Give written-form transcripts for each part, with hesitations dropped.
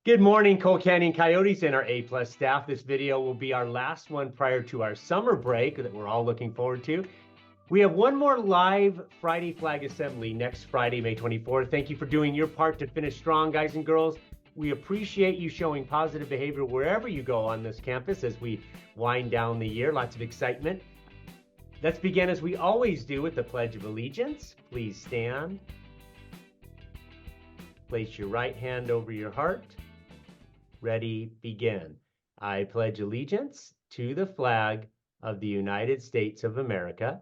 Good morning, Cole Canyon Coyotes and our A-plus staff. This video will be our last one prior to our summer break that we're all looking forward to. We have one more live Friday flag assembly next Friday, May 24th. Thank you for doing your part to finish strong, guys and girls. We appreciate you showing positive behavior wherever you go on this campus as we wind down the year. Lots of excitement. Let's begin as we always do with the Pledge of Allegiance. Please stand. Place your right hand over your heart. Ready, begin. I pledge allegiance to the flag of the United States of America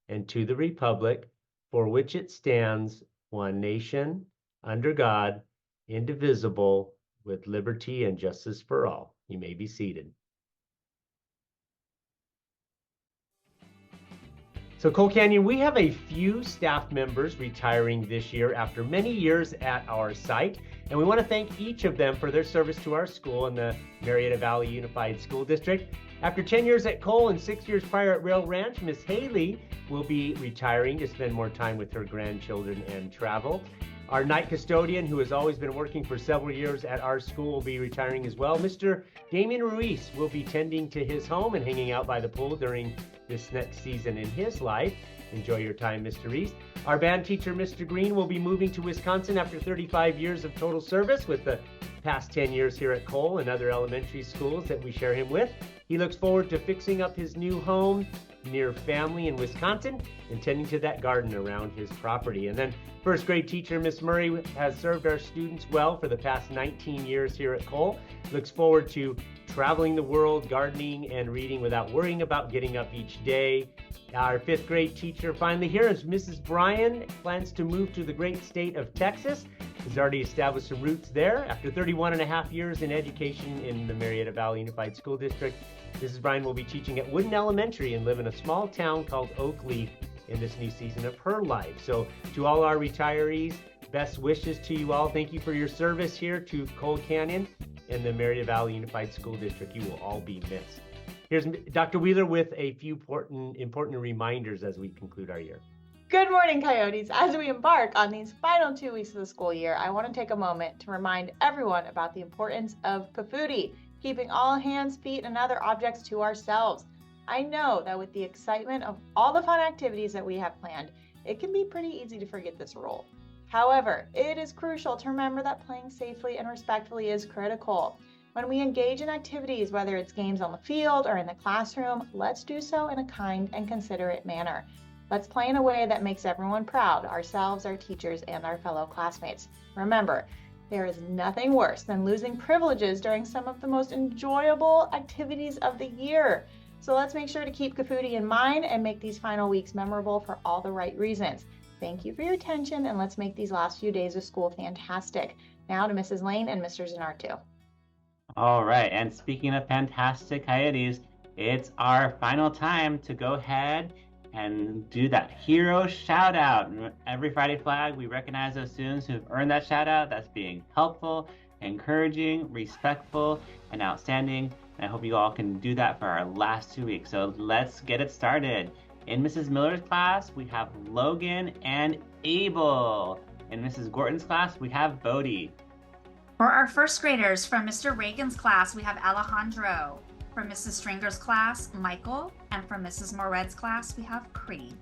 and to the republic for which it stands, one nation, under God, indivisible, with liberty and justice for all. You may be seated. So Cole Canyon, we have a few staff members retiring this year after many years at our site, and we want to thank each of them for their service to our school in the Marietta Valley Unified School District. After 10 years at Cole and 6 years prior at Rail Ranch, Miss Haley will be retiring to spend more time with her grandchildren and travel. Our night custodian, who has always been working for several years at our school, will be retiring as well. Mr. Damian Ruiz will be tending to his home and hanging out by the pool during this next season in his life. Enjoy your time, Mr. Reese. Our band teacher, Mr. Green, will be moving to Wisconsin after 35 years of total service with the past 10 years here at Cole and other elementary schools that we share him with. He looks forward to fixing up his new home near family in Wisconsin and tending to that garden around his property. And then first grade teacher, Miss Murray, has served our students well for the past 19 years here at Cole. Looks forward to traveling the world, gardening, and reading without worrying about getting up each day. Our fifth grade teacher finally here is Mrs. Bryan, plans to move to the great state of Texas. Has already established some roots there. After 31 and a half years in education in the Marietta Valley Unified School District, Mrs. Bryan will be teaching at Wooden Elementary and live in a small town called Oakleaf in this new season of her life. So to all our retirees, best wishes to you all. Thank you for your service here to Cole Canyon and the Marietta Valley Unified School District. You will all be missed. Here's Dr. Wheeler with a few important reminders as we conclude our year. Good morning, Coyotes. As we embark on these final 2 weeks of the school year, I want to take a moment to remind everyone about the importance of PFUDI, keeping all hands, feet, and other objects to ourselves. I know that with the excitement of all the fun activities that we have planned, it can be pretty easy to forget this rule. However, it is crucial to remember that playing safely and respectfully is critical. When we engage in activities, whether it's games on the field or in the classroom, let's do so in a kind and considerate manner. Let's play in a way that makes everyone proud, ourselves, our teachers, and our fellow classmates. Remember, there is nothing worse than losing privileges during some of the most enjoyable activities of the year. So let's make sure to keep PFUDI in mind and make these final weeks memorable for all the right reasons. Thank you for your attention, and let's make these last few days of school fantastic. Now to Mrs. Lane and Mr. Zanartu. All right, and speaking of fantastic Coyotes, it's our final time to go ahead and do that hero shout out. Every Friday flag, we recognize those students who've earned that shout out. That's being helpful, encouraging, respectful, and outstanding. And I hope you all can do that for our last 2 weeks. So let's get it started. In Mrs. Miller's class, we have Logan and Abel. In Mrs. Gorton's class, we have Bodie. For our first graders, from Mr. Reagan's class, we have Alejandro. From Mrs. Stringer's class, Michael. And from Mrs. Moret's class, we have Cree.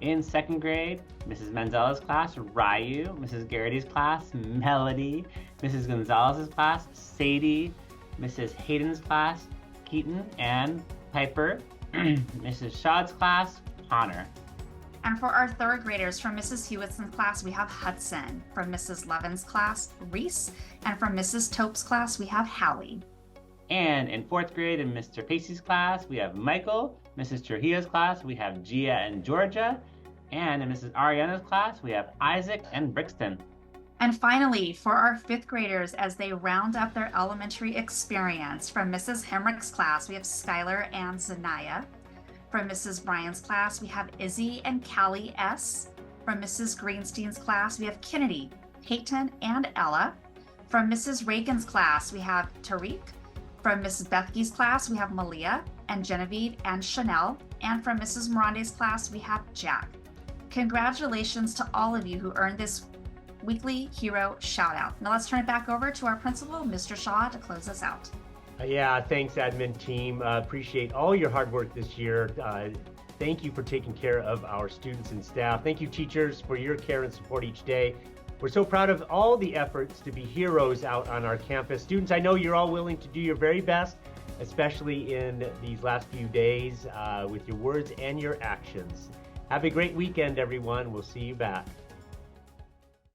In second grade, Mrs. Manzela's class, Ryu. Mrs. Garrity's class, Melody. Mrs. Gonzalez's class, Sadie. Mrs. Hayden's class, Keaton and Piper. Mrs. Shaw's class, Connor. And for our third graders, from Mrs. Hewittson's class, we have Hudson. From Mrs. Levin's class, Reese. And from Mrs. Tope's class, we have Hallie. And in fourth grade, in Mr. Pacey's class, we have Michael. Mrs. Trujillo's class, we have Gia and Georgia. And in Mrs. Ariana's class, we have Isaac and Brixton. And finally, for our fifth graders, as they round up their elementary experience, from Mrs. Hemrick's class, we have Skylar and Zanaya. From Mrs. Bryan's class, we have Izzy and Callie S. From Mrs. Greenstein's class, we have Kennedy, Peyton, and Ella. From Mrs. Reagan's class, we have Tariq. From Mrs. Bethke's class, we have Malia and Genevieve and Chanel. And from Mrs. Morande's class, we have Jack. Congratulations to all of you who earned this weekly hero shout out. Now let's turn it back over to our principal, Mr. Shaw, to close us out. Yeah, thanks, admin team. Appreciate all your hard work this year. Thank you for taking care of our students and staff. Thank you, teachers, for your care and support each day. We're so proud of all the efforts to be heroes out on our campus. Students, I know you're all willing to do your very best, especially in these last few days with your words and your actions. Have a great weekend, everyone. We'll see you back.